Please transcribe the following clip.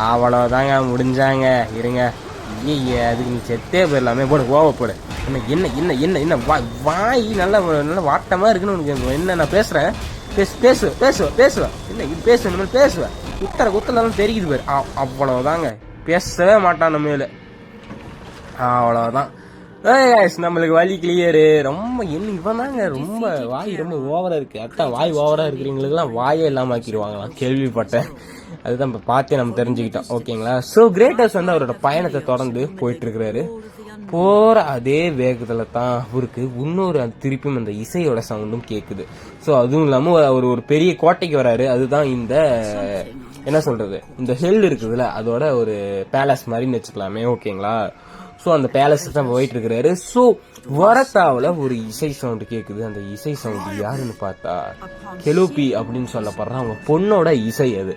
அவ்வளோதாங்க முடிஞ்சாங்க. இருங்க, ஐயே அதுக்கு நீ செத்தே போயிடலாமே. போடு கோவப்போடு. என்ன என்ன என்ன என்ன என்ன வாய் நல்லா நல்லா வாட்டமாக இருக்குன்னு உனக்கு என்ன நான் பேசுகிறேன். பேசுவேன் இல்லை இது பேசுவேன், இந்த மாதிரி பேசுவேன். குத்தலாம் தெரியுது பேர். அவ்வளோதாங்க, பேசவே மாட்டான் நம்ம மேலே. அவ்வளோதான். நம்மளுக்கு வழி கிளியரு. ரொம்ப என்ன இவன் தாங்க ரொம்ப வாய் ரொம்ப ஓவரா இருக்கு. அதான் வாய் ஓவரா இருக்கிறவங்களுக்குலாம் வாயே இல்லாம ஆக்கிடுவாங்களாம் கேள்விப்பட்டேன். அதுதான் இப்போ பார்த்தே நம்ம தெரிஞ்சுக்கிட்டோம். ஓகேங்களா. ஸோ கிரேட்டர்ஸ் வந்து அவரோட பயணத்தை தொடர்ந்து போயிட்டு இருக்கிறாரு. போற அதே வேகத்துல தான் அவருக்கு இன்னொரு திருப்பியும் அந்த இசையோட சவுண்டும் கேட்குது. ஸோ அதுவும் இல்லாம அவர் ஒரு பெரிய கோட்டைக்கு வராரு. அதுதான் இந்த என்ன சொல்றது, இந்த ஹெல் இருக்குதுல்ல அதோட ஒரு பேலஸ் மாதிரின்னு வச்சுக்கலாமே. ஓகேங்களா. ஸோ அந்த பேலஸ் தான் போயிட்டு இருக்கிறாரு. ஸோ வரத்தாவில் ஒரு இசை சவுண்டு கேட்குது. அந்த இசை சவுண்டு யாருன்னு பார்த்தா கெலோபி அப்படின்னு சொல்லப்படுற அவங்க பொண்ணோட இசை அது.